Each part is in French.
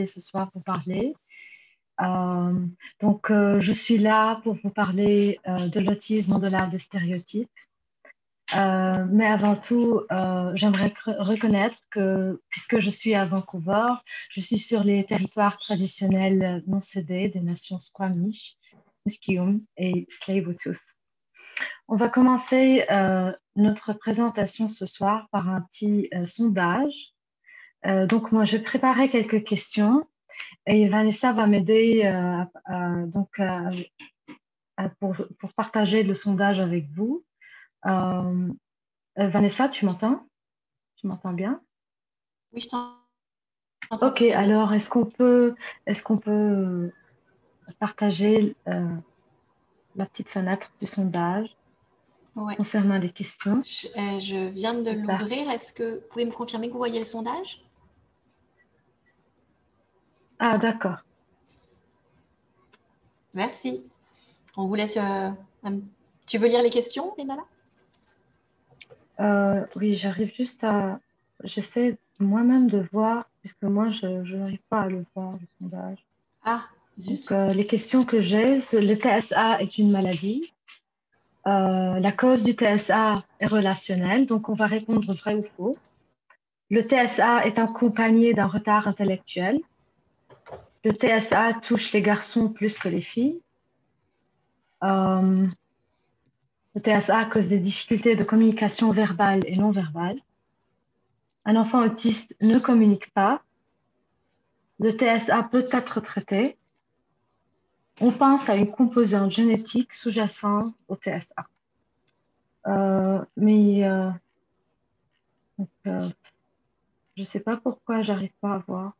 invitée ce soir pour parler. Je suis là pour vous parler de l'autisme au-delà des stéréotypes. Mais avant tout, j'aimerais reconnaître que, puisque je suis à Vancouver, je suis sur les territoires traditionnels non cédés des nations Squamish, Musqueam et Tsleil-Waututh. On va commencer notre présentation ce soir par un petit sondage. Donc, moi, j'ai préparé quelques questions et Vanessa va m'aider pour partager le sondage avec vous. Vanessa, tu m'entends? Tu m'entends bien? Oui, je t'entends. Ok, alors est-ce qu'on peut partager la petite fenêtre du sondage concernant les questions? Je viens de l'ouvrir. Est-ce que vous pouvez me confirmer que vous voyez le sondage? Ah, d'accord. Merci. On vous laisse... Tu veux lire les questions, Renala? Oui, j'arrive juste à... J'essaie moi-même de voir, puisque moi, je n'arrive pas à le voir, le sondage. Ah, zut. Donc, les questions que j'ai, le TSA est une maladie. La cause du TSA est relationnelle, donc on va répondre vrai ou faux. Le TSA est accompagné d'un retard intellectuel. Le TSA touche les garçons plus que les filles. Le TSA cause des difficultés de communication verbale et non verbale. Un enfant autiste ne communique pas. Le TSA peut être traité. On pense à une composante génétique sous-jacente au TSA. Je ne sais pas pourquoi j'arrive pas à voir.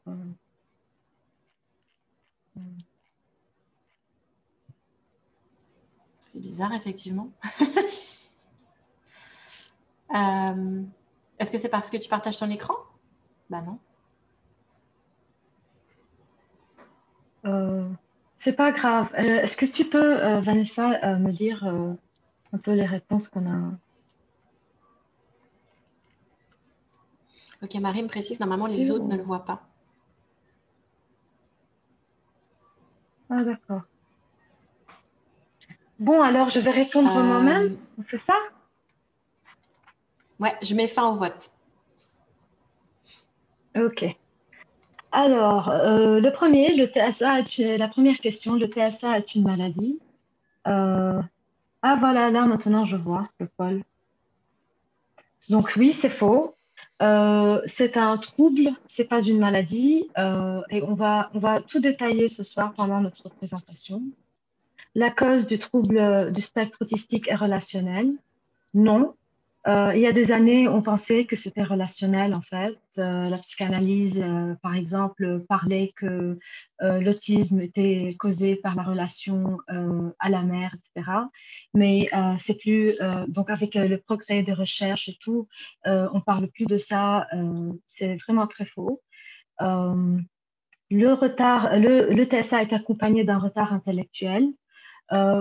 C'est bizarre, effectivement. Est-ce que c'est parce que tu partages ton écran? Bah non. C'est pas grave. Est-ce que tu peux, Vanessa, me dire un peu les réponses qu'on a? Ok, Marie me précise, normalement, les autres ne le voient pas. Ah, d'accord. Bon, alors je vais répondre moi-même. On fait ça? Ouais, je mets fin au vote. Ok. Alors, le premier, le TSA, la première question, le TSA est une maladie. Ah, voilà, là, maintenant, je vois le pôle. Donc, oui, c'est faux. C'est un trouble, c'est pas une maladie. Et on va tout détailler ce soir pendant notre présentation. La cause du trouble du spectre autistique est relationnelle. Non. Il y a des années, on pensait que c'était relationnel, en fait. La psychanalyse, par exemple, parlait que l'autisme était causé par la relation à la mère, etc. Mais c'est plus... donc, avec le progrès des recherches et tout, on parle plus de ça. C'est vraiment très faux. Le TSA est accompagné d'un retard intellectuel.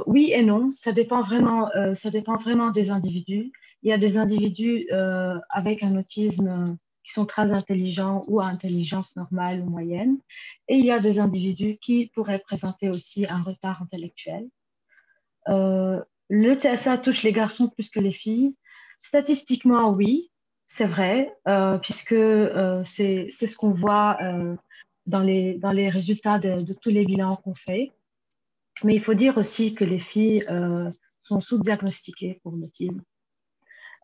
Oui et non, ça dépend vraiment des individus. Il y a des individus avec un autisme qui sont très intelligents ou à intelligence normale ou moyenne, et il y a des individus qui pourraient présenter aussi un retard intellectuel. Le TSA touche les garçons plus que les filles. Statistiquement, oui, c'est vrai, puisque c'est ce qu'on voit dans les résultats de tous les bilans qu'on fait. Mais il faut dire aussi que les filles sont sous-diagnostiquées pour l'autisme.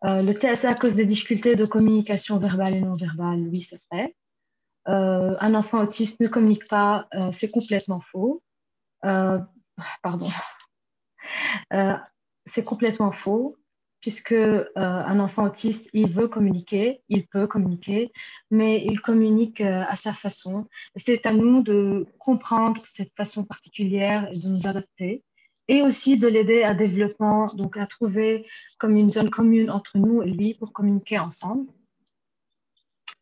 Le TSA cause des difficultés de communication verbale et non verbale, oui, c'est vrai. Un enfant autiste ne communique pas, c'est complètement faux. Pardon. C'est complètement faux, puisque un enfant autiste, il veut communiquer, il peut communiquer, mais il communique à sa façon. C'est à nous de comprendre cette façon particulière et de nous adapter, et aussi de l'aider à développement, donc à trouver comme une zone commune entre nous et lui pour communiquer ensemble.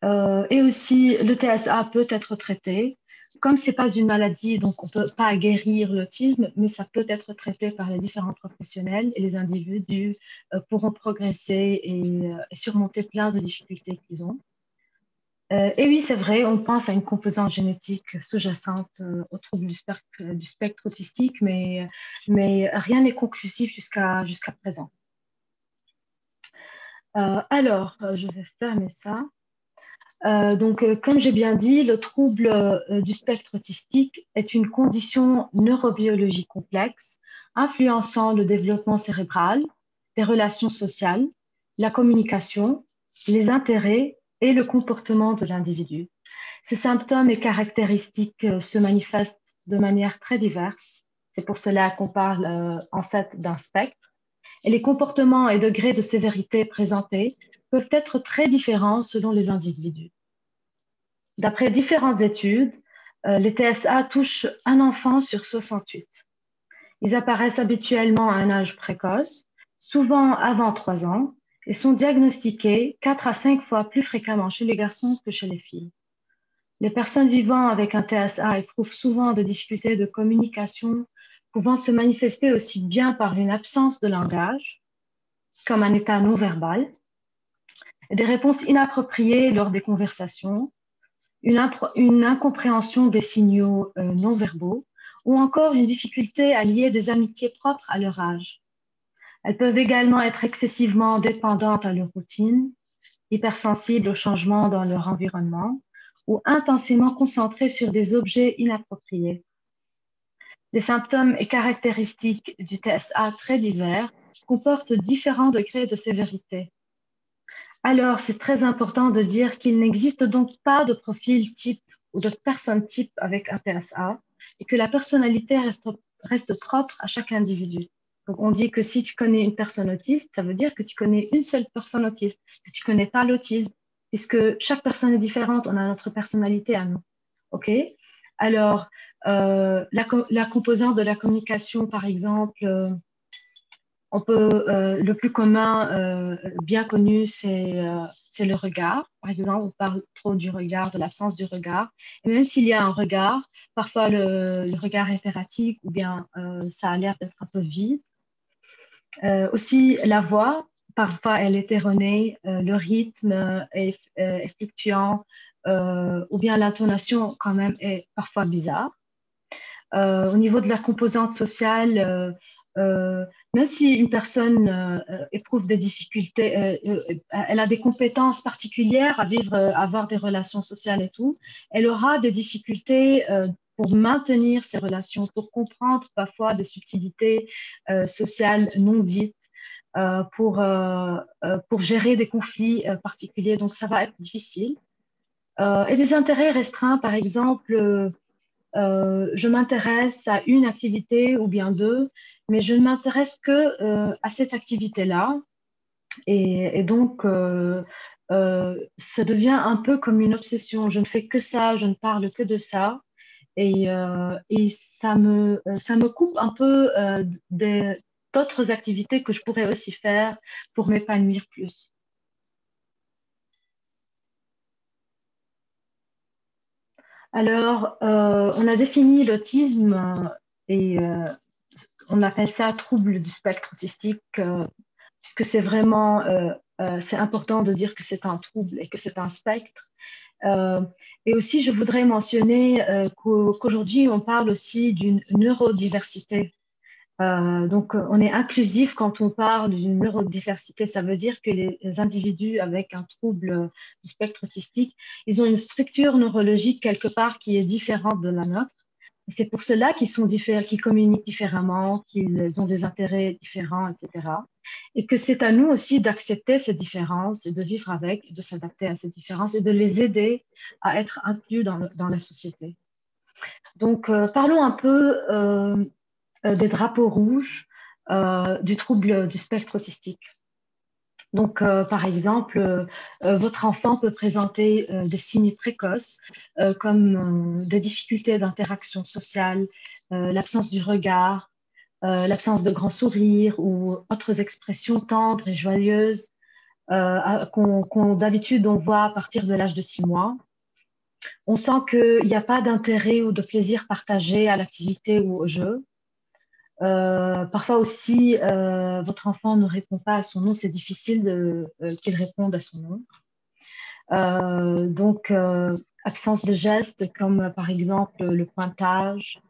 Et aussi, le TSA peut être traité. Comme ce n'est pas une maladie, donc on ne peut pas guérir l'autisme, mais ça peut être traité par les différents professionnels et les individus pourront progresser et surmonter plein de difficultés qu'ils ont. Et oui, c'est vrai, on pense à une composante génétique sous-jacente au trouble du spectre autistique, mais rien n'est conclusif jusqu'à présent. Je vais fermer ça. Comme j'ai bien dit, le trouble du spectre autistique est une condition neurobiologique complexe influençant le développement cérébral, les relations sociales, la communication, les intérêts et le comportement de l'individu. Ces symptômes et caractéristiques se manifestent de manière très diverse. C'est pour cela qu'on parle en fait d'un spectre. Et les comportements et degrés de sévérité présentés peuvent être très différents selon les individus. D'après différentes études, les TSA touchent un enfant sur 68. Ils apparaissent habituellement à un âge précoce, souvent avant 3 ans, et sont diagnostiqués 4 à 5 fois plus fréquemment chez les garçons que chez les filles. Les personnes vivant avec un TSA éprouvent souvent des difficultés de communication pouvant se manifester aussi bien par une absence de langage, comme un état non verbal, des réponses inappropriées lors des conversations, une incompréhension des signaux non verbaux ou encore une difficulté à lier des amitiés propres à leur âge. Elles peuvent également être excessivement dépendantes à leur routine, hypersensibles aux changements dans leur environnement ou intensément concentrées sur des objets inappropriés. Les symptômes et caractéristiques du TSA très divers comportent différents degrés de sévérité. Alors, c'est très important de dire qu'il n'existe donc pas de profil type ou de personne type avec un TSA et que la personnalité reste propre à chaque individu. Donc, on dit que si tu connais une personne autiste, ça veut dire que tu connais une seule personne autiste, que tu connais pas l'autisme, puisque chaque personne est différente, on a notre personnalité à nous. OK? Alors, la composante de la communication, par exemple, le plus commun, bien connu, c'est le regard. Par exemple, on parle trop du regard, de l'absence du regard. Et même s'il y a un regard, parfois le regard est erratique ou bien ça a l'air d'être un peu vide. Aussi, la voix, parfois elle est erronée, le rythme est fluctuant ou bien l'intonation quand même est parfois bizarre. Au niveau de la composante sociale, même si une personne éprouve des difficultés, elle a des compétences particulières à vivre, à avoir des relations sociales et tout, elle aura des difficultés pour maintenir ces relations, pour comprendre parfois des subtilités sociales non dites, pour gérer des conflits particuliers. Donc, ça va être difficile. Et des intérêts restreints, par exemple, je m'intéresse à une activité ou bien deux, mais je ne m'intéresse que à cette activité-là. Et donc, ça devient un peu comme une obsession. Je ne fais que ça, je ne parle que de ça. Et ça me coupe un peu d'autres activités que je pourrais aussi faire pour m'épanouir plus. Alors, on a défini l'autisme et on appelle ça trouble du spectre autistique, puisque c'est vraiment, c'est important de dire que c'est un trouble et que c'est un spectre. Euh, et aussi, je voudrais mentionner qu'aujourd'hui, on parle aussi d'une neurodiversité. On est inclusif quand on parle d'une neurodiversité. Ça veut dire que les individus avec un trouble du spectre autistique, ils ont une structure neurologique quelque part qui est différente de la nôtre. C'est pour cela qu'ils sont différents, qu'ils communiquent différemment, qu'ils ont des intérêts différents, etc. Et que c'est à nous aussi d'accepter ces différences et de vivre avec, de s'adapter à ces différences et de les aider à être inclus dans la société. Donc, parlons un peu des drapeaux rouges du trouble du spectre autistique. Donc, par exemple, votre enfant peut présenter des signes précoces comme des difficultés d'interaction sociale, l'absence du regard, l'absence de grands sourires ou autres expressions tendres et joyeuses d'habitude on voit à partir de l'âge de 6 mois. On sent qu'il n'y a pas d'intérêt ou de plaisir partagé à l'activité ou au jeu. Parfois aussi, votre enfant ne répond pas à son nom, c'est difficile qu'il réponde à son nom. Donc, absence de gestes comme par exemple le pointage,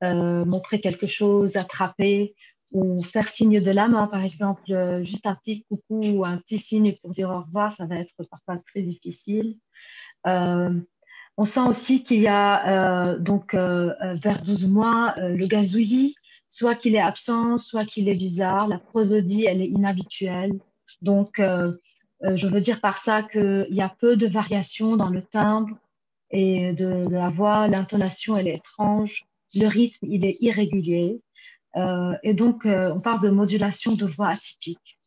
montrer quelque chose, attraper ou faire signe de la main, par exemple, juste un petit coucou ou un petit signe pour dire au revoir, ça va être parfois très difficile. Euh, on sent aussi qu'il y a donc vers 12 mois le gazouillis, soit qu'il est absent, soit qu'il est bizarre. La prosodie, elle est inhabituelle. Donc, je veux dire par ça qu'il y a peu de variations dans le timbre et de la voix. L'intonation, elle est étrange. Le rythme, il est irrégulier. Et donc, on parle de modulation de voix atypique.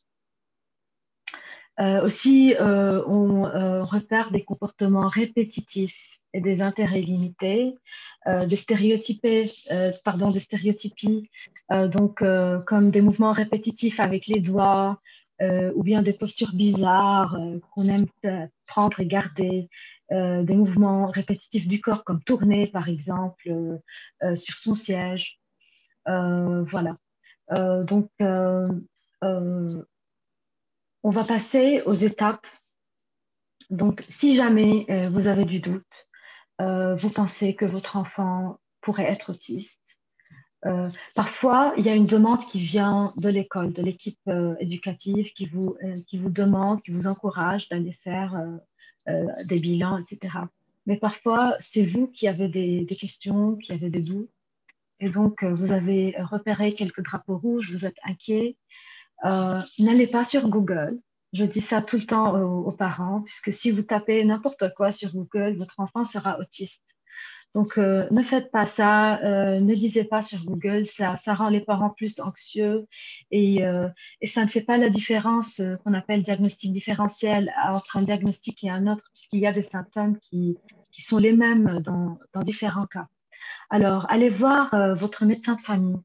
Aussi, on repère des comportements répétitifs et des intérêts limités, des stéréotypies, donc comme des mouvements répétitifs avec les doigts ou bien des postures bizarres qu'on aime prendre et garder, des mouvements répétitifs du corps comme tourner par exemple sur son siège. Voilà. Donc, euh, on va passer aux étapes. Donc, si jamais vous avez du doute, vous pensez que votre enfant pourrait être autiste, parfois, il y a une demande qui vient de l'école, de l'équipe éducative qui vous demande, qui vous encourage d'aller faire des bilans, etc. Mais parfois, c'est vous qui avez des questions, qui avez des doutes. Et donc, vous avez repéré quelques drapeaux rouges, vous êtes inquiet. N'allez pas sur Google. Je dis ça tout le temps aux parents, puisque si vous tapez n'importe quoi sur Google, votre enfant sera autiste. Donc, ne faites pas ça, ne lisez pas sur Google, ça rend les parents plus anxieux et ça ne fait pas la différence qu'on appelle diagnostic différentiel entre un diagnostic et un autre, puisqu'il y a des symptômes qui sont les mêmes dans différents cas. Alors, allez voir votre médecin de famille.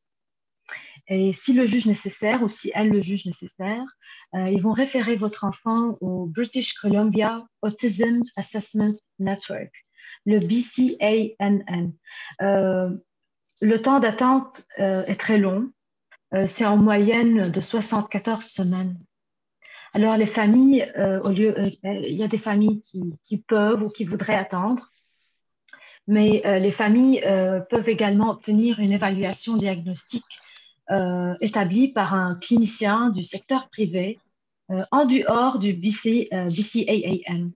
Et si le juge nécessaire ou si elle le juge nécessaire, ils vont référer votre enfant au British Columbia Autism Assessment Network, le BCANN. Euh, le temps d'attente est très long. C'est en moyenne de 74 semaines. Alors, les familles, il y a des familles qui peuvent ou qui voudraient attendre, mais les familles peuvent également obtenir une évaluation diagnostique établie par un clinicien du secteur privé en dehors du BCAAN.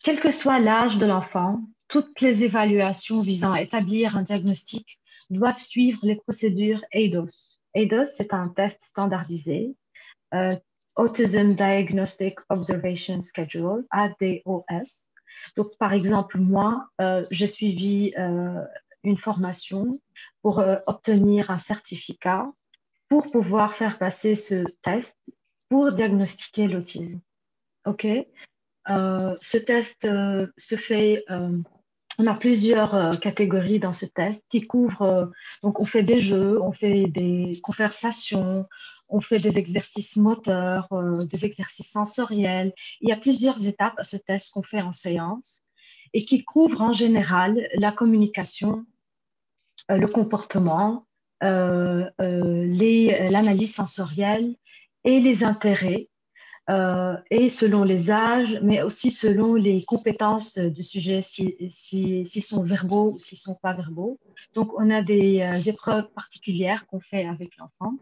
Quel que soit l'âge de l'enfant, toutes les évaluations visant à établir un diagnostic doivent suivre les procédures ADOS. ADOS, c'est un test standardisé, euh, Autism Diagnostic Observation Schedule, ADOS. Donc, par exemple, moi, j'ai suivi une formation pour obtenir un certificat pour pouvoir faire passer ce test pour diagnostiquer l'autisme. OK? Ce test se fait, on a plusieurs catégories dans ce test qui couvrent, donc on fait des jeux, on fait des conversations, on fait des exercices moteurs, des exercices sensoriels. Il y a plusieurs étapes à ce test qu'on fait en séance et qui couvrent en général la communication, le comportement, l'analyse sensorielle et les intérêts et selon les âges, mais aussi selon les compétences du sujet, s'ils sont verbaux ou s'ils ne sont pas verbaux. Donc, on a des épreuves particulières qu'on fait avec l'enfant.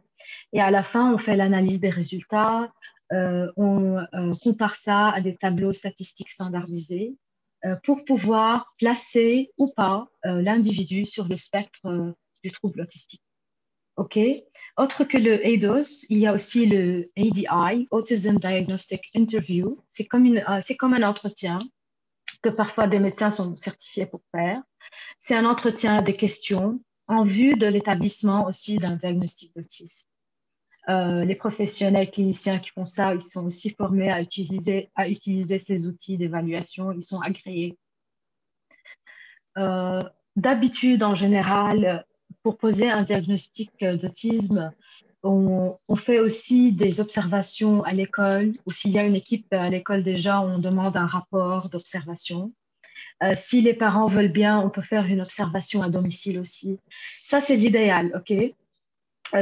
Et à la fin, on fait l'analyse des résultats, on compare ça à des tableaux statistiques standardisés pour pouvoir placer ou pas l'individu sur le spectre du trouble autistique. OK. Autre que le ADOS, il y a aussi le ADI, Autism Diagnostic Interview. C'est comme un entretien que parfois des médecins sont certifiés pour faire. C'est un entretien à des questions en vue de l'établissement aussi d'un diagnostic d'autisme. Les professionnels cliniciens qui font ça, ils sont aussi formés à utiliser ces outils d'évaluation. Ils sont agréés. Euh, D'habitude, en général, pour poser un diagnostic d'autisme, on fait aussi des observations à l'école, ou s'il y a une équipe à l'école déjà, on demande un rapport d'observation. Si les parents veulent bien, on peut faire une observation à domicile aussi. Ça, c'est l'idéal, OK?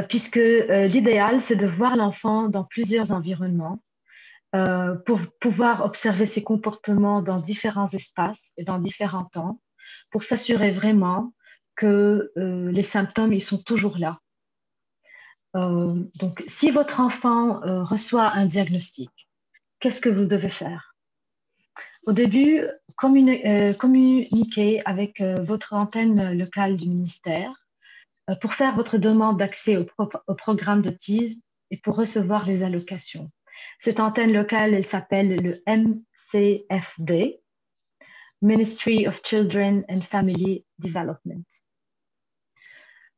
Puisque l'idéal, c'est de voir l'enfant dans plusieurs environnements pour pouvoir observer ses comportements dans différents espaces et dans différents temps, pour s'assurer vraiment que les symptômes, ils sont toujours là. Donc, si votre enfant reçoit un diagnostic, qu'est-ce que vous devez faire? Au début, communiquez avec votre antenne locale du ministère pour faire votre demande d'accès au programme d'autisme et pour recevoir les allocations. Cette antenne locale, elle s'appelle le MCFD, Ministry of Children and Family Development.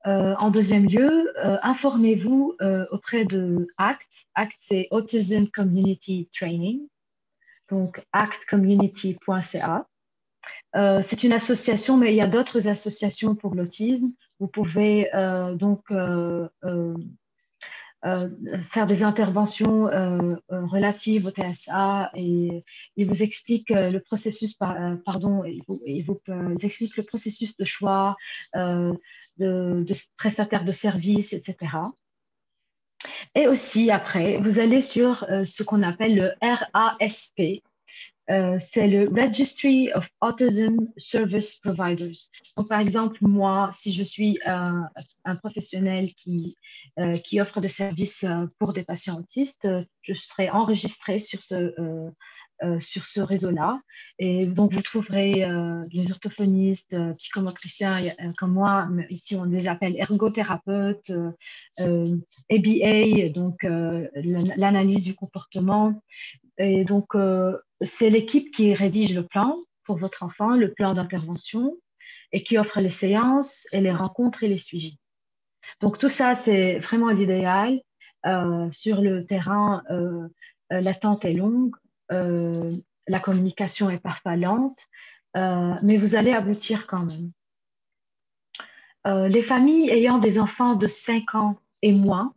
En deuxième lieu, informez-vous auprès de ACT. ACT, c'est Autism Community Training, donc actcommunity.ca. C'est une association, mais il y a d'autres associations pour l'autisme. Vous pouvez faire des interventions relatives au TSA et il vous explique le processus, il vous explique le processus de choix de prestataires de services, etc. Et aussi, après, vous allez sur ce qu'on appelle le RASP. C'est le Registry of Autism Service Providers. Donc, par exemple, moi, si je suis un professionnel qui offre des services pour des patients autistes, je serai enregistrée sur ce réseau-là. Et donc, vous trouverez des orthophonistes, psychomotriciens comme moi. Ici, on les appelle ergothérapeutes, ABA, donc l'analyse du comportement. Et donc, c'est l'équipe qui rédige le plan pour votre enfant, le plan d'intervention, et qui offre les séances et les rencontres et les suivis. Donc, tout ça, c'est vraiment l'idéal. Sur le terrain, l'attente est longue, la communication est parfois lente, mais vous allez aboutir quand même. Les familles ayant des enfants de 5 ans et moins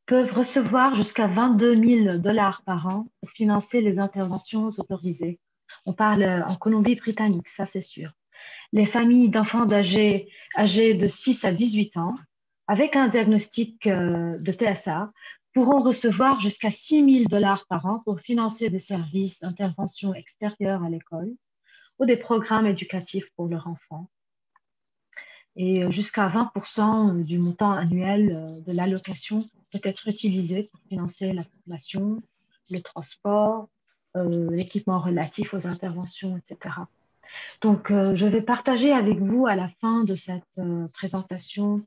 peuvent recevoir jusqu'à 22 000 $ par an pour financer les interventions autorisées. On parle en Colombie-Britannique, ça c'est sûr. Les familles d'enfants âgés de 6 à 18 ans, avec un diagnostic de TSA, pourront recevoir jusqu'à 6 000 $ par an pour financer des services d'intervention extérieure à l'école ou des programmes éducatifs pour leurs enfants. Et jusqu'à 20% du montant annuel de l'allocation peut être utilisé pour financer la formation, le transport, l'équipement relatif aux interventions, etc. Donc, je vais partager avec vous à la fin de cette présentation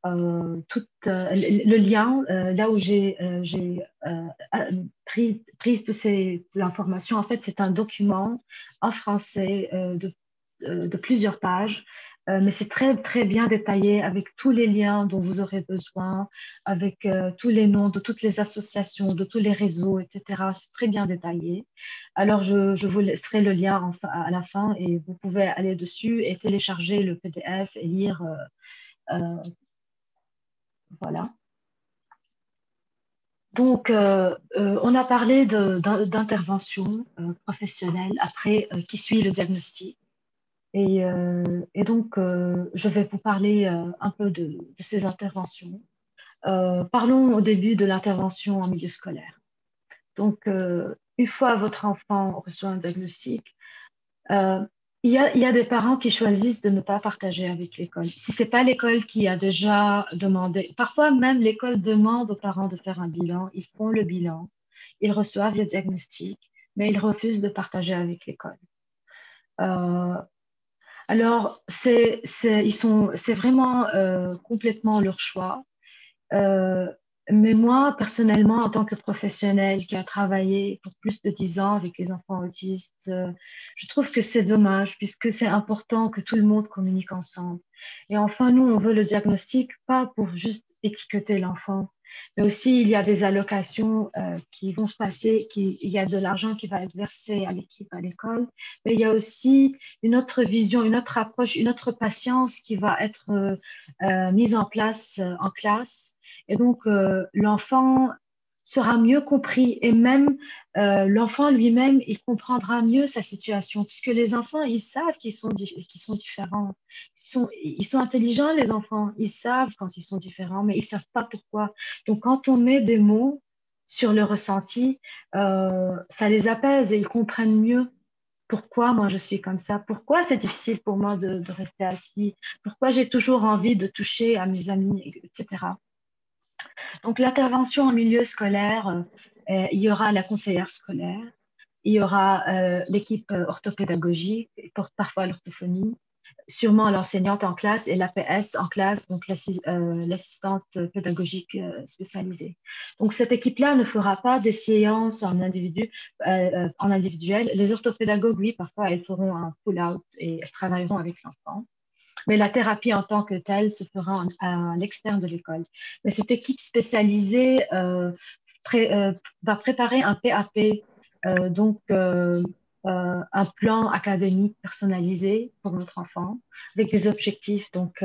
le lien là où j'ai pris toutes ces informations. En fait, c'est un document en français de plusieurs pages, mais c'est très, très bien détaillé avec tous les liens dont vous aurez besoin, avec tous les noms de toutes les associations, de tous les réseaux, etc. C'est très bien détaillé. Alors, je vous laisserai le lien à la fin et vous pouvez aller dessus et télécharger le PDF et lire. Voilà. Donc, on a parlé d'intervention professionnelle après qui suit le diagnostic. Et donc, je vais vous parler un peu de ces interventions. Parlons au début de l'intervention en milieu scolaire. Donc, une fois votre enfant reçoit un diagnostic, il y a des parents qui choisissent de ne pas partager avec l'école. Si ce n'est pas l'école qui a déjà demandé, parfois même l'école demande aux parents de faire un bilan, ils font le bilan, ils reçoivent le diagnostic, mais ils refusent de partager avec l'école. Alors, c'est vraiment complètement leur choix. Mais moi, personnellement, en tant que professionnelle qui a travaillé pour plus de 10 ans avec les enfants autistes, je trouve que c'est dommage puisque c'est important que tout le monde communique ensemble. Et enfin, nous, on veut le diagnostic pas pour juste étiqueter l'enfant, mais aussi il y a des allocations qui vont se passer, il y a de l'argent qui va être versé à l'équipe à l'école, mais il y a aussi une autre vision, une autre approche, une autre patience qui va être mise en place en classe. Et donc, l'enfant sera mieux compris et même l'enfant lui-même, il comprendra mieux sa situation puisque les enfants, ils savent qu'ils sont différents. Ils sont intelligents, les enfants. Ils savent quand ils sont différents, mais ils ne savent pas pourquoi. Donc, quand on met des mots sur le ressenti, ça les apaise et ils comprennent mieux pourquoi moi je suis comme ça, pourquoi c'est difficile pour moi de rester assis, pourquoi j'ai toujours envie de toucher à mes amis, etc. Donc l'intervention en milieu scolaire, il y aura la conseillère scolaire, il y aura l'équipe orthopédagogique, qui porte parfois l'orthophonie, sûrement l'enseignante en classe et l'APS en classe, donc l'assistante pédagogique spécialisée. Donc cette équipe-là ne fera pas des séances en individuel. Les orthopédagogues, oui, parfois elles feront un pull-out et elles travailleront avec l'enfant. Mais la thérapie en tant que telle se fera à l'externe de l'école. Mais cette équipe spécialisée va préparer un PAP, donc un plan académique personnalisé pour notre enfant, avec des objectifs. Donc,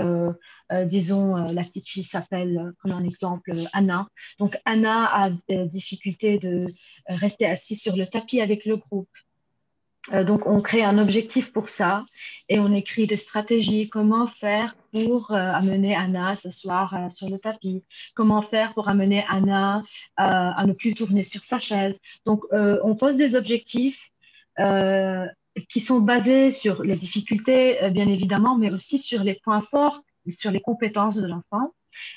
disons, la petite fille s'appelle, comme un exemple, Anna. Donc, Anna a difficulté de rester assise sur le tapis avec le groupe. Donc, on crée un objectif pour ça et on écrit des stratégies. Comment faire pour amener Anna à s'asseoir sur le tapis? Comment faire pour amener Anna à ne plus tourner sur sa chaise? Donc, on pose des objectifs euh, qui sont basés sur les difficultés, bien évidemment, mais aussi sur les points forts, sur les compétences de l'enfant.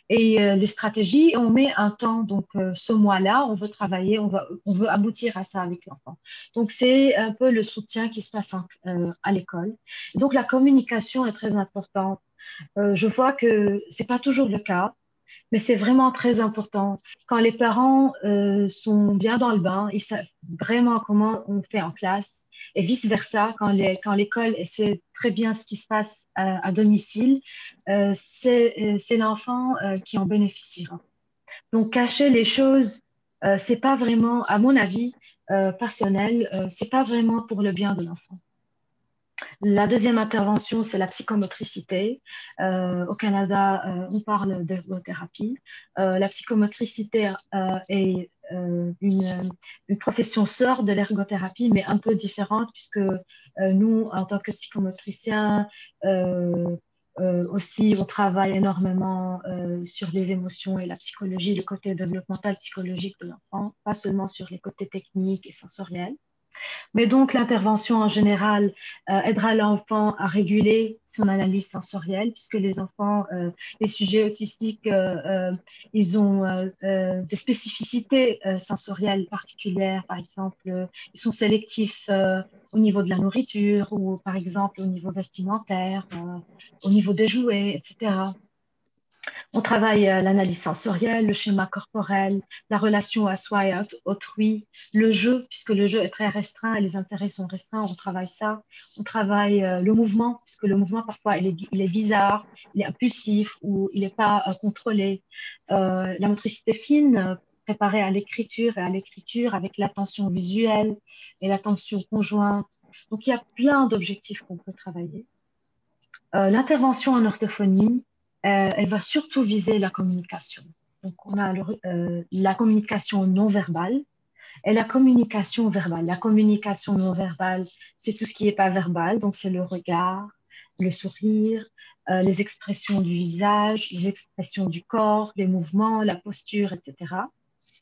Et les stratégies, on met un temps. Donc, ce mois-là, on veut travailler, on veut aboutir à ça avec l'enfant. Donc, c'est un peu le soutien qui se passe à l'école. Donc, la communication est très importante. Je vois que c'est pas toujours le cas. Mais c'est vraiment très important. Quand les parents sont bien dans le bain, ils savent vraiment comment on fait en classe et vice-versa, quand l'école sait très bien ce qui se passe à domicile, c'est l'enfant qui en bénéficiera. Donc, cacher les choses, c'est pas vraiment, à mon avis personnel, c'est pas vraiment pour le bien de l'enfant. La deuxième intervention, c'est la psychomotricité. Au Canada, on parle d'ergothérapie. La psychomotricité est une profession sœur de l'ergothérapie, mais un peu différente, puisque nous, en tant que psychomotriciens, aussi, on travaille énormément sur les émotions et la psychologie, le côté développemental psychologique de l'enfant, pas seulement sur les côtés techniques et sensoriels. Mais donc, l'intervention en général aidera l'enfant à réguler son analyse sensorielle, puisque les enfants, les sujets autistiques, ils ont des spécificités sensorielles particulières. Par exemple, ils sont sélectifs au niveau de la nourriture ou, par exemple, au niveau vestimentaire, au niveau des jouets, etc. On travaille l'analyse sensorielle, le schéma corporel, la relation à soi et à autrui, le jeu, puisque le jeu est très restreint et les intérêts sont restreints, on travaille ça. On travaille le mouvement, puisque le mouvement, parfois, il est bizarre, il est impulsif ou il n'est pas contrôlé. La motricité fine, préparée à l'écriture avec l'attention visuelle et l'attention conjointe. Donc, il y a plein d'objectifs qu'on peut travailler. L'intervention en orthophonie, elle va surtout viser la communication. Donc, on a la communication non verbale et la communication verbale. La communication non verbale, c'est tout ce qui n'est pas verbal, donc c'est le regard, le sourire, les expressions du visage, les expressions du corps, les mouvements, la posture, etc.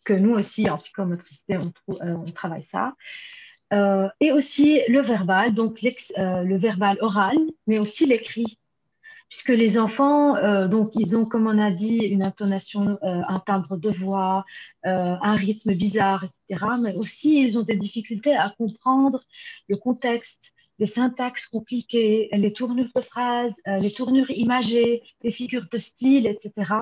Que nous aussi, en psychomotricité, on travaille ça. Et aussi le verbal, donc le verbal oral, mais aussi l'écrit puisque les enfants, donc, ils ont, comme on a dit, une intonation, un timbre de voix, un rythme bizarre, etc. Mais aussi, ils ont des difficultés à comprendre le contexte, les syntaxes compliquées, les tournures de phrases, les tournures imagées, les figures de style, etc.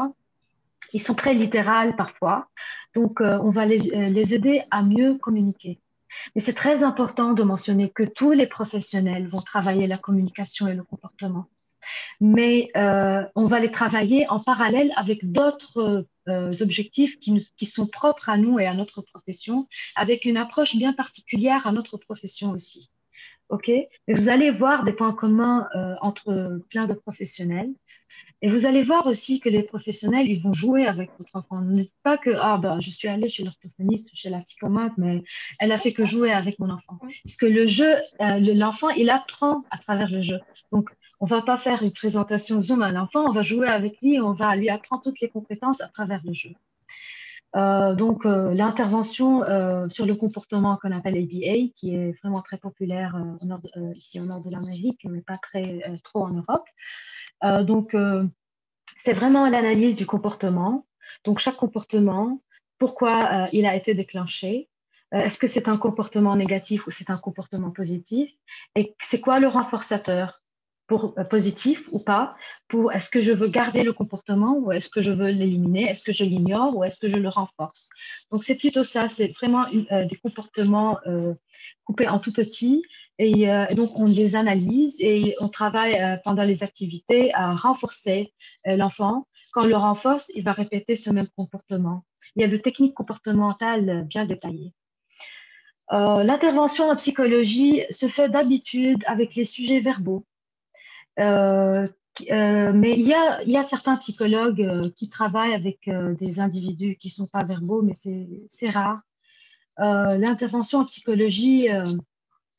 Ils sont très littérales parfois. Donc, on va les aider à mieux communiquer. Mais c'est très important de mentionner que tous les professionnels vont travailler la communication et le comportement, mais on va les travailler en parallèle avec d'autres objectifs qui sont propres à nous et à notre profession, avec une approche bien particulière à notre profession aussi. OK? Mais vous allez voir des points communs entre plein de professionnels. Et vous allez voir aussi que les professionnels, ils vont jouer avec votre enfant. Ne dites pas que ah, bah, je suis allée chez l'orthophoniste ou chez la psychomate, mais elle a fait que jouer avec mon enfant. Parce que le jeu, l'enfant, il apprend à travers le jeu. Donc, on ne va pas faire une présentation Zoom à l'enfant, on va jouer avec lui, on va lui apprendre toutes les compétences à travers le jeu. L'intervention sur le comportement qu'on appelle ABA, qui est vraiment très populaire ici au nord de l'Amérique, mais pas trop en Europe. C'est vraiment l'analyse du comportement. Donc, chaque comportement, pourquoi il a été déclenché, est-ce que c'est un comportement négatif ou c'est un comportement positif, et c'est quoi le renforçateur positif ou pas, est-ce que je veux garder le comportement ou est-ce que je veux l'éliminer, est-ce que je l'ignore ou est-ce que je le renforce. Donc, c'est plutôt ça, c'est vraiment des comportements coupés en tout petit et donc on les analyse et on travaille pendant les activités à renforcer l'enfant. Quand on le renforce, il va répéter ce même comportement. Il y a des techniques comportementales bien détaillées. L'intervention en psychologie se fait d'habitude avec les sujets verbaux. Euh, mais il y a certains psychologues qui travaillent avec des individus qui ne sont pas verbaux, mais c'est rare. L'intervention en psychologie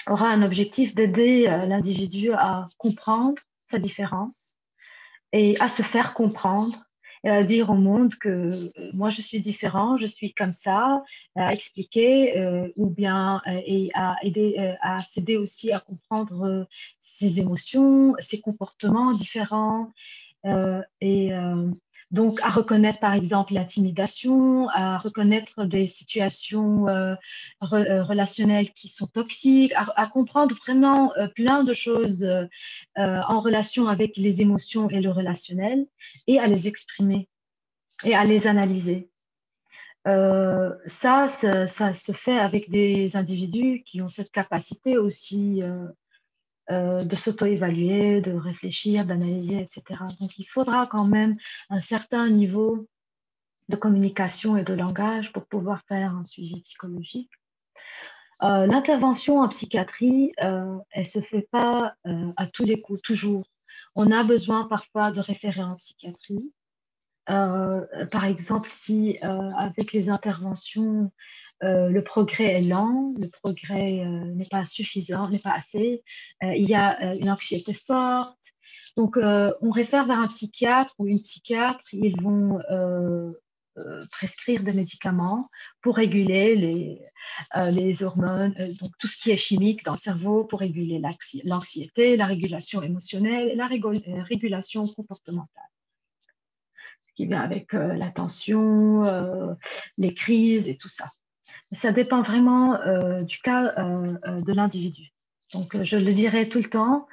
aura un objectif d'aider l'individu à comprendre sa différence et à se faire comprendre et à dire au monde que moi je suis différent, je suis comme ça, à expliquer ou bien et à aider à s'aider aussi à comprendre ses émotions, ses comportements différents et donc à reconnaître par exemple l'intimidation, à reconnaître des situations relationnelles qui sont toxiques, à comprendre vraiment plein de choses en relation avec les émotions et le relationnel et à les exprimer et à les analyser. Ça se fait avec des individus qui ont cette capacité aussi de s'auto-évaluer, de réfléchir, d'analyser, etc. Donc, il faudra quand même un certain niveau de communication et de langage pour pouvoir faire un suivi psychologique. L'intervention en psychiatrie, elle ne se fait pas à tous les coups, toujours. On a besoin parfois de référer en psychiatrie. Par exemple, si avec les interventions, le progrès est lent, le progrès n'est pas suffisant, n'est pas assez, il y a une anxiété forte. Donc, on réfère vers un psychiatre ou une psychiatre, ils vont prescrire des médicaments pour réguler les hormones, donc tout ce qui est chimique dans le cerveau pour réguler l'anxiété, la régulation émotionnelle et la régulation comportementale qui vient avec la tension, les crises et tout ça. Ça dépend vraiment du cas de l'individu. Donc, je le dirai tout le temps,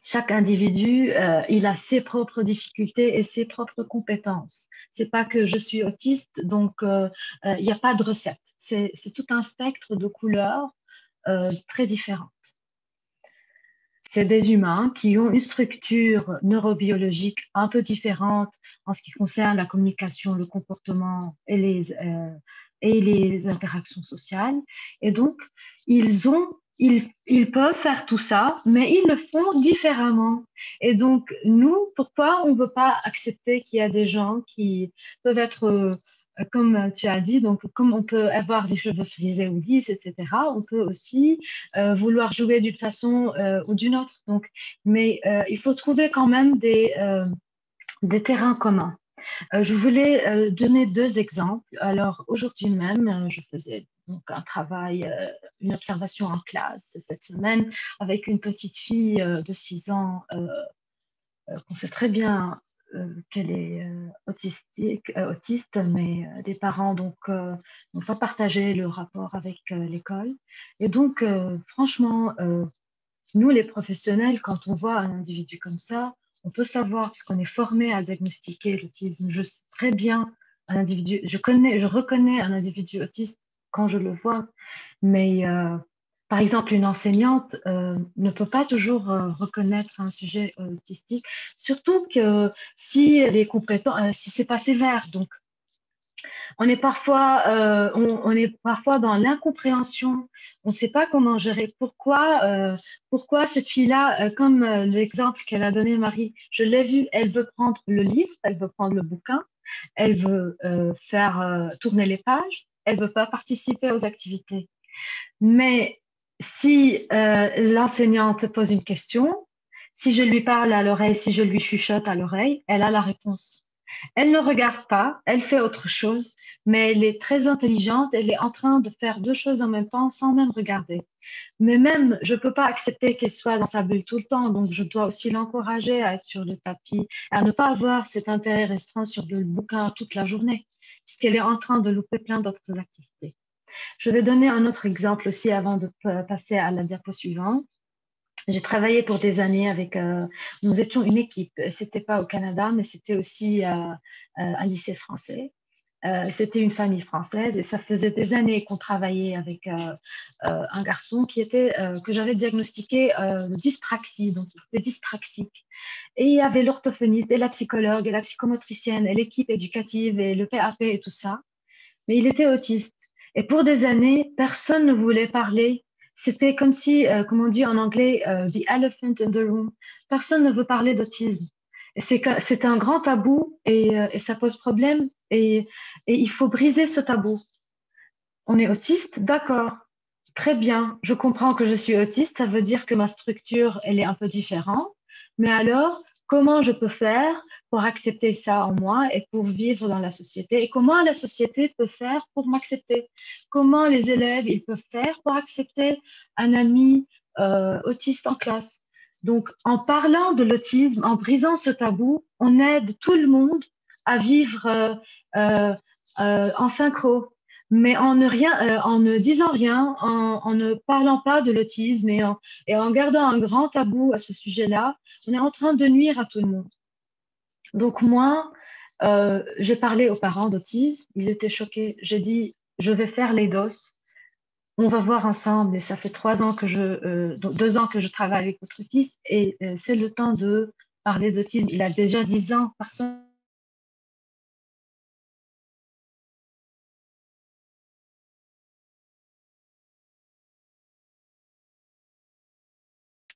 chaque individu, il a ses propres difficultés et ses propres compétences. C'est pas que je suis autiste, donc il n'y a pas de recette. C'est tout un spectre de couleurs très différentes. C'est des humains qui ont une structure neurobiologique un peu différente en ce qui concerne la communication, le comportement et les interactions sociales. Et donc, ils peuvent faire tout ça, mais ils le font différemment. Et donc, nous, pourquoi on ne veut pas accepter qu'il y a des gens qui peuvent être comme tu as dit, donc comme on peut avoir des cheveux frisés ou lisses, etc., on peut aussi vouloir jouer d'une façon ou d'une autre. Donc, mais il faut trouver quand même des terrains communs. Je voulais donner deux exemples. Alors, aujourd'hui même, je faisais donc un travail, une observation en classe cette semaine avec une petite fille de 6 ans qu'on sait très bien qu'elle est autiste, mais des parents donc n'ont pas partagé le rapport avec l'école. Et donc, franchement, nous, les professionnels, quand on voit un individu comme ça, on peut savoir, parce qu'on est formé à diagnostiquer l'autisme. Je sais très bien un individu, je reconnais un individu autiste quand je le vois, mais par exemple, une enseignante ne peut pas toujours reconnaître un sujet autistique, surtout que si elle est compétente, si c'est pas sévère. Donc, on est parfois dans l'incompréhension. On ne sait pas comment gérer. Pourquoi cette fille-là, comme l'exemple qu'elle a donné Marie, je l'ai vue, elle veut prendre le livre, elle veut prendre le bouquin, elle veut faire tourner les pages, elle veut pas participer aux activités. Mais si l'enseignante pose une question, si je lui parle à l'oreille, si je lui chuchote à l'oreille, elle a la réponse. Elle ne regarde pas, elle fait autre chose, mais elle est très intelligente, elle est en train de faire deux choses en même temps sans même regarder. Mais même, je ne peux pas accepter qu'elle soit dans sa bulle tout le temps, donc je dois aussi l'encourager à être sur le tapis, à ne pas avoir cet intérêt restreint sur le bouquin toute la journée, puisqu'elle est en train de louper plein d'autres activités. Je vais donner un autre exemple aussi avant de passer à la diapo suivante. J'ai travaillé pour des années avec, nous étions une équipe, c'était pas au Canada, mais c'était aussi un lycée français. C'était une famille française et ça faisait des années qu'on travaillait avec un garçon que j'avais diagnostiqué dyspraxie, donc il était dyspraxique. Et il y avait l'orthophoniste et la psychologue et la psychomotricienne et l'équipe éducative et le PAP et tout ça. Mais il était autiste. Et pour des années, personne ne voulait parler. C'était comme si, comme on dit en anglais, the elephant in the room. Personne ne veut parler d'autisme. C'est un grand tabou et ça pose problème. Et il faut briser ce tabou. On est autiste, d'accord. Très bien, je comprends que je suis autiste, ça veut dire que ma structure, elle est un peu différente. Mais alors, comment je peux faire pour accepter ça en moi et pour vivre dans la société? Et comment la société peut faire pour m'accepter? Comment les élèves, ils peuvent faire pour accepter un ami autiste en classe? Donc, en parlant de l'autisme, en brisant ce tabou, on aide tout le monde à vivre euh, en synchro. Mais en ne disant rien, en ne parlant pas de l'autisme et en gardant un grand tabou à ce sujet-là, on est en train de nuire à tout le monde. Donc moi, j'ai parlé aux parents d'autisme, ils étaient choqués. J'ai dit, je vais faire les doses, on va voir ensemble. Et ça fait 3 ans que 2 ans que je travaille avec votre fils et c'est le temps de parler d'autisme. Il a déjà 10 ans, personne.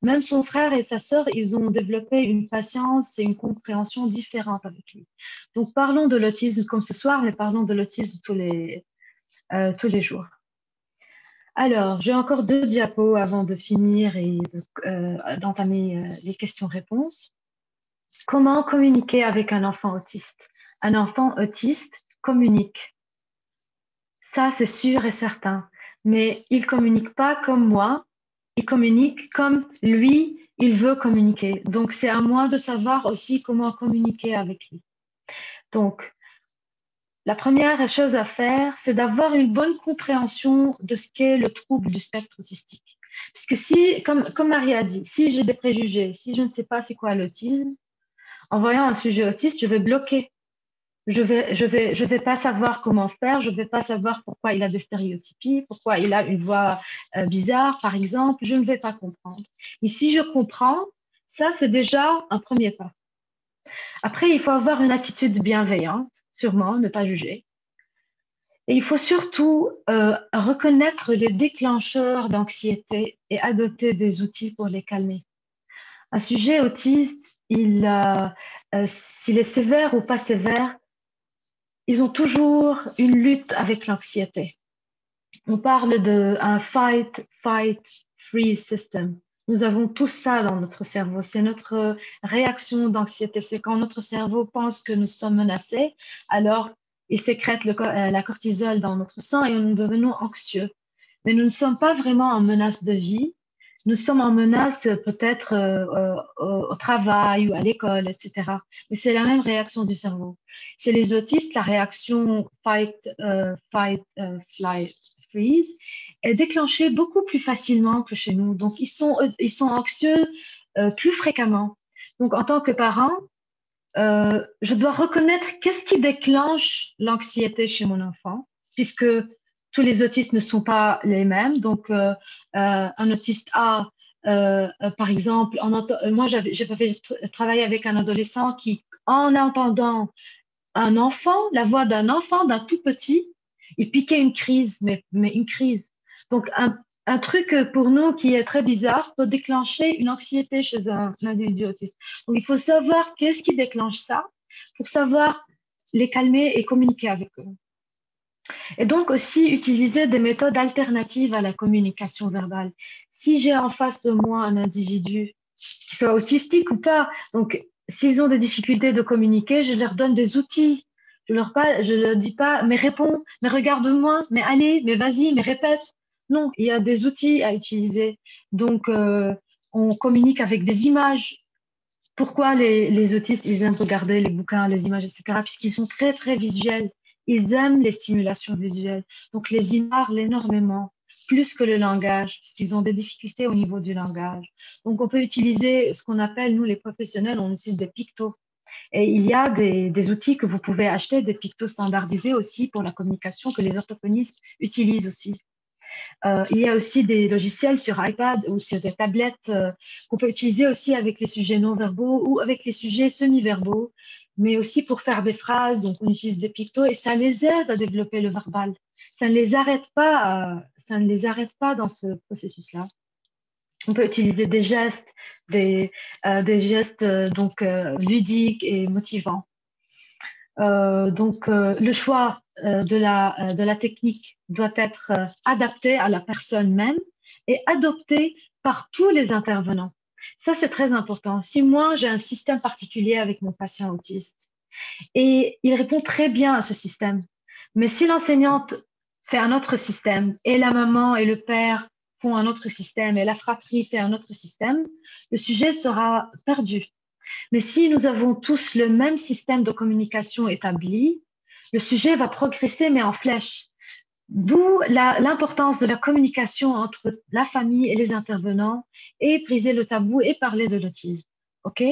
Même son frère et sa sœur, ils ont développé une patience et une compréhension différente avec lui. Donc, parlons de l'autisme comme ce soir, mais parlons de l'autisme tous les jours. Alors, j'ai encore 2 diapos avant de finir et d'entamer les questions-réponses. Comment communiquer avec un enfant autiste? Un enfant autiste communique. Ça, c'est sûr et certain. Mais il ne communique pas comme moi, il communique comme lui, il veut communiquer. Donc, c'est à moi de savoir aussi comment communiquer avec lui. Donc, la première chose à faire, c'est d'avoir une bonne compréhension de ce qu'est le trouble du spectre autistique. Puisque si, comme Marie a dit, si j'ai des préjugés, si je ne sais pas c'est quoi l'autisme, en voyant un sujet autiste, je vais bloquer. Je vais pas savoir comment faire, je vais pas savoir pourquoi il a des stéréotypies, pourquoi il a une voix bizarre, par exemple, je ne vais pas comprendre. Et si je comprends, ça, c'est déjà un premier pas. Après, il faut avoir une attitude bienveillante, sûrement, ne pas juger. Et il faut surtout reconnaître les déclencheurs d'anxiété et adopter des outils pour les calmer. Un sujet autiste, s'il est sévère ou pas sévère, ils ont toujours une lutte avec l'anxiété. On parle d'un fight, freeze system. Nous avons tout ça dans notre cerveau. C'est notre réaction d'anxiété. C'est quand notre cerveau pense que nous sommes menacés, alors il sécrète la cortisol dans notre sang et nous devenons anxieux. Mais nous ne sommes pas vraiment en menace de vie. Nous sommes en menace peut-être au travail ou à l'école, etc. Mais c'est la même réaction du cerveau. Chez les autistes, la réaction flight, freeze est déclenchée beaucoup plus facilement que chez nous. Donc, ils sont anxieux plus fréquemment. Donc, en tant que parent, je dois reconnaître qu'est-ce qui déclenche l'anxiété chez mon enfant, puisque tous les autistes ne sont pas les mêmes. Donc, un autiste A, par exemple, moi, j'ai travaillé avec un adolescent qui, en entendant un enfant, la voix d'un enfant, d'un tout petit, il piquait une crise, mais une crise. Donc, un truc pour nous qui est très bizarre peut déclencher une anxiété chez un individu autiste. Donc, il faut savoir qu'est-ce qui déclenche ça pour savoir les calmer et communiquer avec eux. Et donc aussi utiliser des méthodes alternatives à la communication verbale. Si j'ai en face de moi un individu qui soit autistique ou pas, donc s'ils ont des difficultés de communiquer, je leur donne des outils. Je leur dis pas, mais réponds, mais regarde-moi, mais allez, mais vas-y, mais répète. Non, il y a des outils à utiliser. Donc, on communique avec des images. Pourquoi les autistes, ils aiment regarder les bouquins, les images, etc., puisqu'ils sont très, très visuels. Ils aiment les stimulations visuelles. Donc, les images parlent énormément, plus que le langage, parce qu'ils ont des difficultés au niveau du langage. Donc, on peut utiliser ce qu'on appelle, nous, les professionnels, on utilise des pictos. Et il y a des outils que vous pouvez acheter, des pictos standardisés aussi pour la communication, que les orthophonistes utilisent aussi. Il y a aussi des logiciels sur iPad ou sur des tablettes qu'on peut utiliser aussi avec les sujets non verbaux ou avec les sujets semi-verbaux, mais aussi pour faire des phrases. Donc, on utilise des pictos et ça les aide à développer le verbal. Ça ne les arrête pas, ça ne les arrête pas dans ce processus-là. On peut utiliser des gestes ludiques et motivants. Le choix de la technique doit être adapté à la personne même et adopté par tous les intervenants. Ça, c'est très important. Si moi, j'ai un système particulier avec mon patient autiste et il répond très bien à ce système, mais si l'enseignante fait un autre système et la maman et le père font un autre système et la fratrie fait un autre système, le sujet sera perdu. Mais si nous avons tous le même système de communication établi, le sujet va progresser, mais en flèche. D'où l'importance de la communication entre la famille et les intervenants et briser le tabou et parler de l'autisme. OK?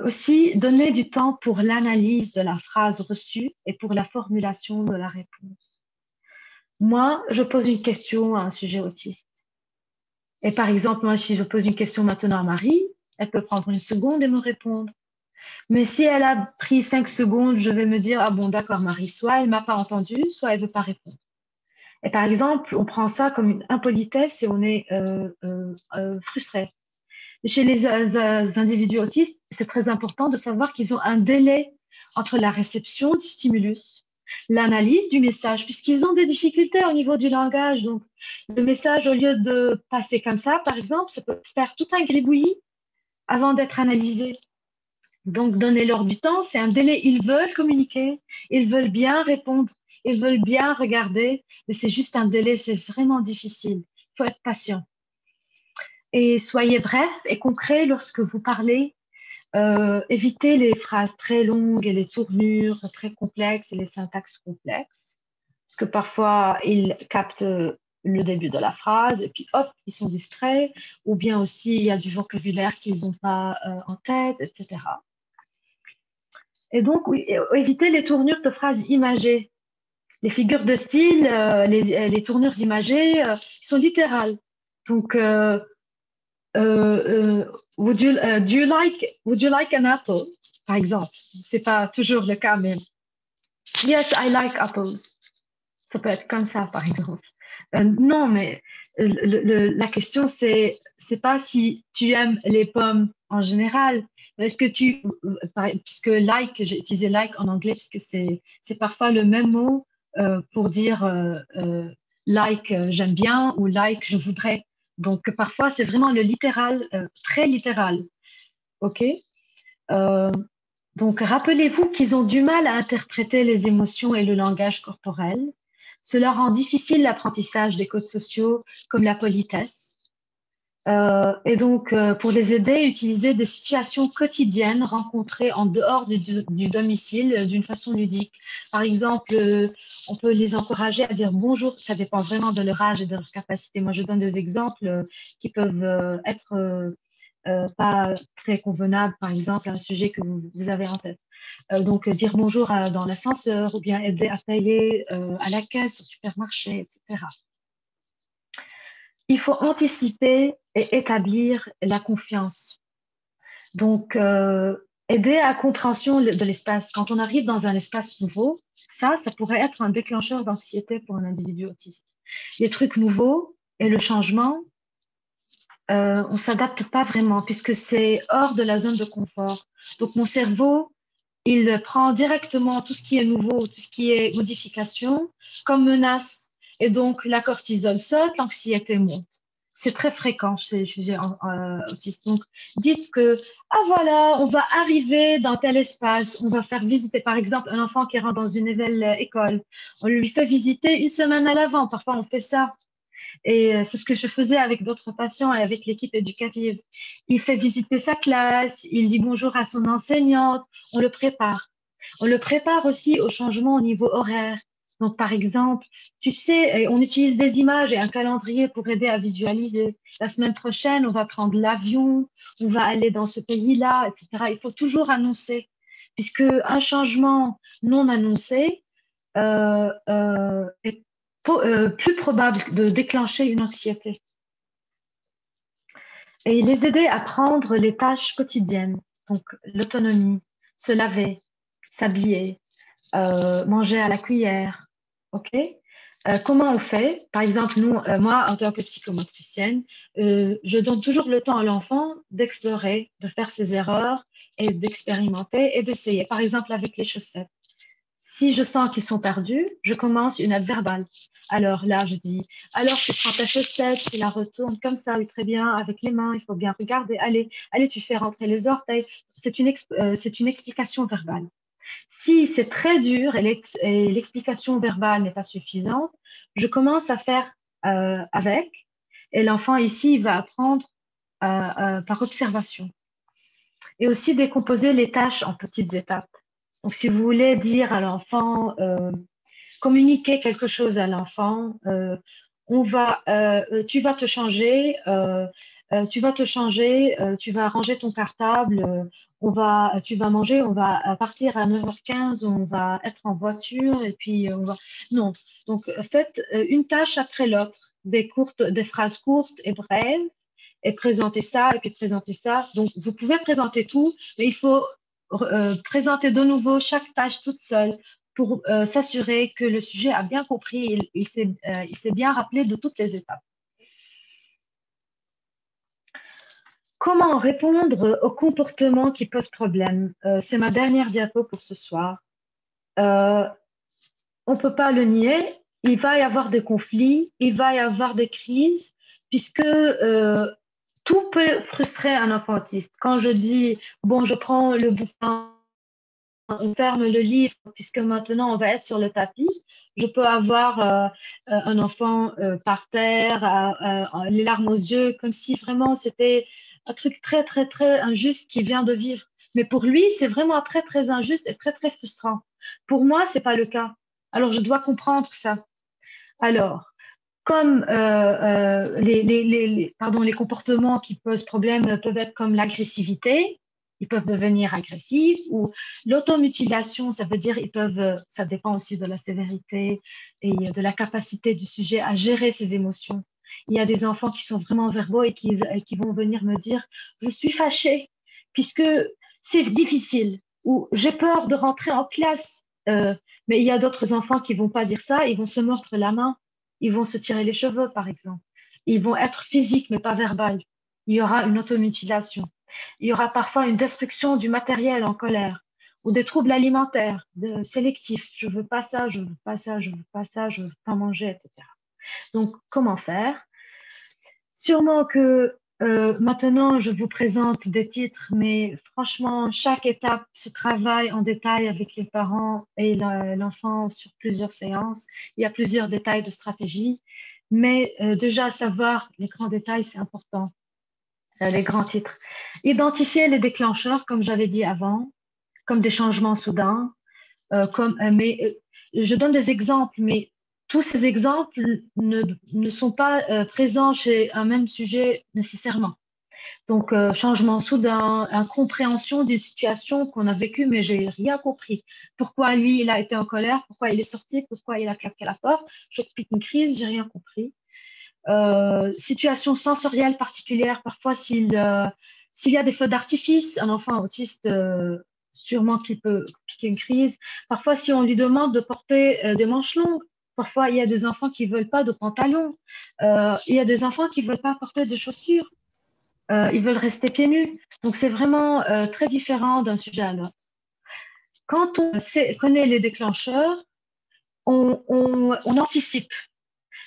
Aussi, donner du temps pour l'analyse de la phrase reçue et pour la formulation de la réponse. Moi, je pose une question à un sujet autiste. Et par exemple, moi, si je pose une question maintenant à Marie, elle peut prendre une seconde et me répondre. Mais si elle a pris 5 secondes, je vais me dire, ah bon, d'accord, Marie, soit elle m'a pas entendu, soit elle veut pas répondre. Et par exemple, on prend ça comme une impolitesse et on est frustré. Chez les individus autistes, c'est très important de savoir qu'ils ont un délai entre la réception du stimulus, l'analyse du message, puisqu'ils ont des difficultés au niveau du langage. Donc, le message, au lieu de passer comme ça, par exemple, ça peut faire tout un gribouillis avant d'être analysé. Donc, donnez-leur du temps, c'est un délai. Ils veulent communiquer, ils veulent bien répondre, ils veulent bien regarder, mais c'est juste un délai, c'est vraiment difficile. Il faut être patient. Et soyez bref et concret lorsque vous parlez. Évitez les phrases très longues et les tournures très complexes et les syntaxes complexes, parce que parfois, ils captent le début de la phrase et puis hop, ils sont distraits, ou bien aussi, il y a du vocabulaire qu'ils n'ont pas en tête, etc. Et donc, oui, éviter les tournures de phrases imagées. Les figures de style, les tournures imagées, sont littérales. Donc, would you like an apple, par exemple? C'est pas toujours le cas, mais yes, I like apples. Ça peut être comme ça, par exemple. Non, mais la question, c'est pas si tu aimes les pommes en général. Est-ce que puisque like, j'ai utilisé like en anglais, puisque c'est parfois le même mot pour dire like, j'aime bien, ou like, je voudrais. Donc, parfois, c'est vraiment le littéral, très littéral. OK? Euh, donc, rappelez-vous qu'ils ont du mal à interpréter les émotions et le langage corporel. Cela rend difficile l'apprentissage des codes sociaux comme la politesse. Pour les aider, utiliser des situations quotidiennes rencontrées en dehors du domicile d'une façon ludique. Par exemple, on peut les encourager à dire bonjour. Ça dépend vraiment de leur âge et de leur capacité. Moi, je donne des exemples qui peuvent être pas très convenables, par exemple, à un sujet que vous avez en tête. Dire bonjour dans l'ascenseur ou bien aider à payer à la caisse au supermarché, etc. Il faut anticiper et établir la confiance. Donc, aider à la compréhension de l'espace. Quand on arrive dans un espace nouveau, ça pourrait être un déclencheur d'anxiété pour un individu autiste. Les trucs nouveaux et le changement, on ne s'adapte pas vraiment puisque c'est hors de la zone de confort. Donc, mon cerveau, il prend directement tout ce qui est nouveau, tout ce qui est modification, comme menace. Et donc, la cortisol saute, l'anxiété monte. c'est très fréquent chez les sujets autistes. Donc, dites que, ah voilà, on va arriver dans tel espace, on va faire visiter, par exemple, un enfant qui rentre dans une nouvelle école. On lui fait visiter une semaine à l'avant. Parfois, on fait ça. Et c'est ce que je faisais avec d'autres patients et avec l'équipe éducative. Il fait visiter sa classe, il dit bonjour à son enseignante, on le prépare. On le prépare aussi au changement au niveau horaire. Donc, par exemple, tu sais, on utilise des images et un calendrier pour aider à visualiser. La semaine prochaine, on va prendre l'avion, on va aller dans ce pays-là, etc. Il faut toujours annoncer, puisque un changement non annoncé est plus probable de déclencher une anxiété. Et les aider à prendre les tâches quotidiennes, donc l'autonomie, se laver, s'habiller, manger à la cuillère. OK? Comment on fait? Par exemple, nous, moi, en tant que psychomotricienne, je donne toujours le temps à l'enfant d'explorer, de faire ses erreurs et d'expérimenter et d'essayer. Par exemple, avec les chaussettes. Si je sens qu'ils sont perdus, je commence une aide verbale. Alors là, je dis, alors tu prends ta chaussette, tu la retournes comme ça, oui, très bien, avec les mains, il faut bien regarder. Allez, allez, tu fais rentrer les orteils. C'est une explication verbale. Si c'est très dur et l'explication verbale n'est pas suffisante, je commence à faire avec, et l'enfant ici il va apprendre par observation. Et aussi décomposer les tâches en petites étapes. Donc, si vous voulez dire à l'enfant, communiquer quelque chose à l'enfant, tu vas te changer, tu vas ranger ton cartable, tu vas manger, on va partir à 9h15, on va être en voiture et puis on va. Non. Donc, faites une tâche après l'autre, des phrases courtes et brèves et présenter ça et puis présenter ça. Donc, vous pouvez présenter tout, mais il faut présenter de nouveau chaque tâche toute seule pour s'assurer que le sujet a bien compris, il s'est bien rappelé de toutes les étapes. Comment répondre aux comportements qui posent problème? C'est ma dernière diapo pour ce soir. On ne peut pas le nier, il va y avoir des conflits, il va y avoir des crises, puisque tout peut frustrer un enfant autiste. Quand je dis, bon, je prends le bouquin, on ferme le livre, puisque maintenant on va être sur le tapis, je peux avoir un enfant par terre, les larmes aux yeux, comme si vraiment c'était un truc très, très, très injuste qui vient de vivre. Mais pour lui, c'est vraiment très, très injuste et très, très frustrant. Pour moi, ce n'est pas le cas. Alors, je dois comprendre ça. Alors, comme les comportements qui posent problème peuvent être comme l'agressivité, ils peuvent devenir agressifs, ou l'automutilation, ça veut dire ça dépend aussi de la sévérité et de la capacité du sujet à gérer ses émotions. Il y a des enfants qui sont vraiment verbaux et qui vont venir me dire, je suis fâchée puisque c'est difficile, ou j'ai peur de rentrer en classe. Mais il y a d'autres enfants qui vont pas dire ça, ils vont se mordre la main. Ils vont se tirer les cheveux, par exemple. Ils vont être physiques, mais pas verbales. Il y aura une automutilation. Il y aura parfois une destruction du matériel en colère ou des troubles alimentaires sélectifs. Je veux pas ça, je veux pas ça, je veux pas ça, je veux pas manger, etc. Donc, comment faire? Sûrement que maintenant, je vous présente des titres, mais franchement, chaque étape se travaille en détail avec les parents et l'enfant sur plusieurs séances. Il y a plusieurs détails de stratégie, mais déjà savoir les grands détails, c'est important, les grands titres. Identifier les déclencheurs, comme j'avais dit avant, comme des changements soudains, je donne des exemples, mais tous ces exemples ne sont pas présents chez un même sujet nécessairement. Donc, changement soudain, incompréhension d'une situation qu'on a vécue, mais j'ai rien compris. Pourquoi lui, il a été en colère? Pourquoi il est sorti? Pourquoi il a claqué la porte? Je pique une crise, j'ai rien compris. Situation sensorielle particulière, parfois s'il y a des feux d'artifice, un enfant autiste sûrement qui peut piquer une crise. Parfois, si on lui demande de porter des manches longues, parfois il y a des enfants qui ne veulent pas de pantalon. Il y a des enfants qui ne veulent pas porter de chaussures. Ils veulent rester pieds nus. Donc, c'est vraiment très différent d'un sujet à l'autre. Quand on connaît les déclencheurs, on anticipe.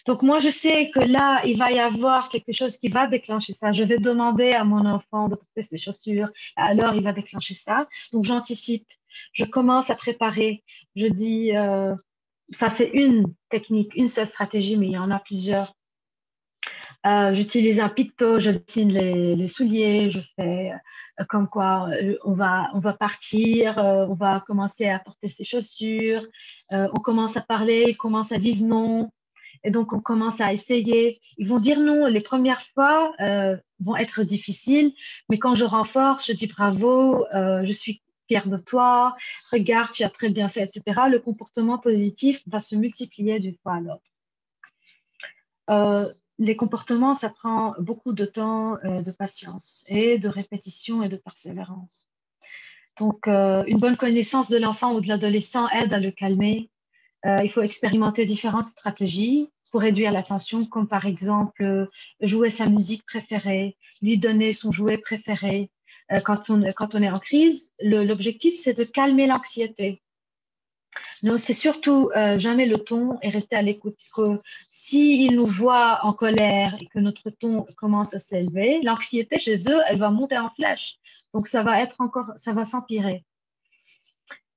Donc, moi, je sais que là, il va y avoir quelque chose qui va déclencher ça. Je vais demander à mon enfant de porter ses chaussures. Alors, il va déclencher ça. Donc, j'anticipe. Je commence à préparer. Je dis, ça, c'est une technique, une seule stratégie, mais il y en a plusieurs. J'utilise un picto, je dessine les souliers, je fais comme quoi on va partir, on va commencer à porter ses chaussures, on commence à parler, ils commencent à dire non, et donc on commence à essayer. Ils vont dire non, les premières fois vont être difficiles, mais quand je renforce, je dis bravo, je suis fière de toi, regarde, tu as très bien fait, etc. Le comportement positif va se multiplier d'une fois à l'autre. Les comportements, ça prend beaucoup de temps, de patience et de répétition et de persévérance. Donc, une bonne connaissance de l'enfant ou de l'adolescent aide à le calmer. Il faut expérimenter différentes stratégies pour réduire la tension, comme par exemple jouer sa musique préférée, lui donner son jouet préféré. Quand on est en crise, l'objectif, c'est de calmer l'anxiété. Non, c'est surtout jamais le ton et rester à l'écoute. Parce que s'ils nous voient en colère et que notre ton commence à s'élever, l'anxiété chez eux, elle va monter en flèche. Donc ça va être encore, ça va s'empirer.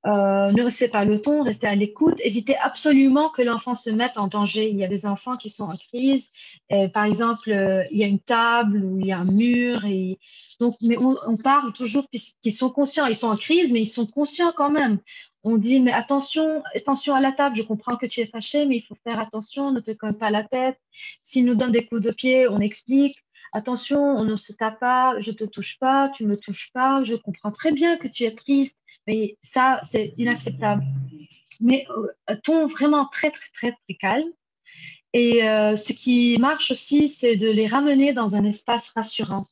Ne haussez pas le ton, restez à l'écoute, évitez absolument que l'enfant se mette en danger. Il y a des enfants qui sont en crise, et, par exemple, il y a une table ou il y a un mur, et donc, mais on parle toujours qu'ils sont conscients, ils sont en crise, mais ils sont conscients quand même. On dit, mais attention, attention à la table, je comprends que tu es fâché, mais il faut faire attention, ne te cogne pas la tête. S'ils nous donnent des coups de pied, on explique. Attention, on ne se tape pas, je te touche pas, tu me touches pas, je comprends très bien que tu es triste, mais ça, c'est inacceptable. Mais ton vraiment très, très, très, très calme. Et ce qui marche aussi, c'est de les ramener dans un espace rassurant.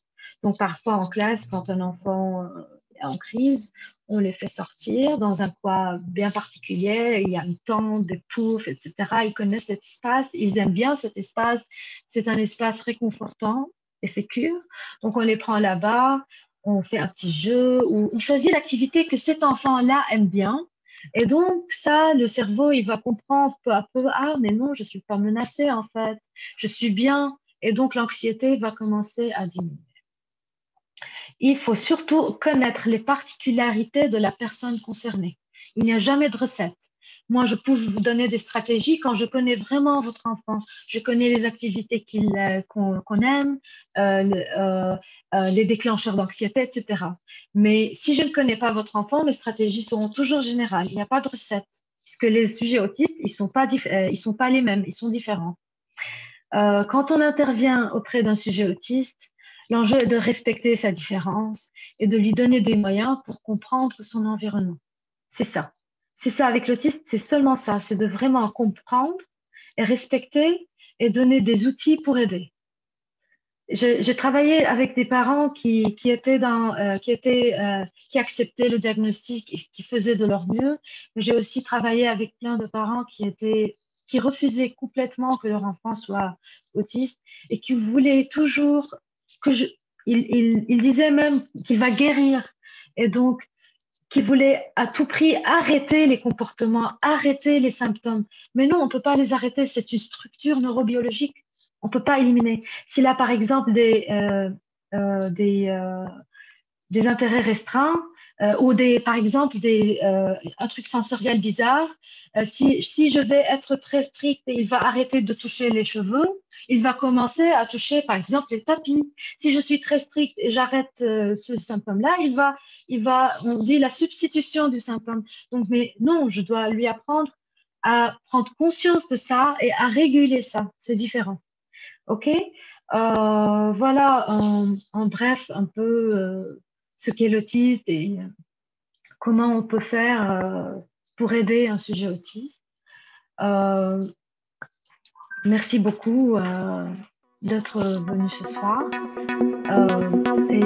Donc, parfois en classe, quand un enfant est en crise, on les fait sortir dans un coin bien particulier. Il y a une tente, des poufs, etc. Ils connaissent cet espace, ils aiment bien cet espace. C'est un espace réconfortant et sécure. Donc, on les prend là-bas, on fait un petit jeu ou on choisit l'activité que cet enfant-là aime bien. Et donc, ça, le cerveau, il va comprendre peu à peu, ah, mais non, je ne suis pas menacée en fait, je suis bien. Et donc, l'anxiété va commencer à diminuer. Il faut surtout connaître les particularités de la personne concernée. Il n'y a jamais de recette. Moi, je peux vous donner des stratégies quand je connais vraiment votre enfant. Je connais les activités qu'on aime, les déclencheurs d'anxiété, etc. Mais si je ne connais pas votre enfant, mes stratégies seront toujours générales. Il n'y a pas de recette, puisque les sujets autistes, ils sont pas les mêmes, ils sont différents. Quand on intervient auprès d'un sujet autiste, l'enjeu est de respecter sa différence et de lui donner des moyens pour comprendre son environnement. C'est ça. C'est ça avec l'autiste, c'est seulement ça. C'est de vraiment comprendre et respecter et donner des outils pour aider. J'ai travaillé avec des parents qui acceptaient le diagnostic et qui faisaient de leur mieux. J'ai aussi travaillé avec plein de parents qui refusaient complètement que leur enfant soit autiste et qui voulaient toujours il disait même qu'il va guérir et donc qui voulait à tout prix arrêter les comportements, arrêter les symptômes. Mais non, on ne peut pas les arrêter, c'est une structure neurobiologique. On ne peut pas éliminer. S'il a par exemple des intérêts restreints ou par exemple un truc sensoriel bizarre, si je vais être très stricte et il va arrêter de toucher les cheveux, il va commencer à toucher par exemple les tapis. Si je suis très stricte et j'arrête ce symptôme-là, on dit la substitution du symptôme. Donc, mais non, je dois lui apprendre à prendre conscience de ça et à réguler ça. C'est différent. OK? Voilà, en bref, un peu ce qu'est l'autisme et comment on peut faire pour aider un sujet autiste. Merci beaucoup d'être venu ce soir. Et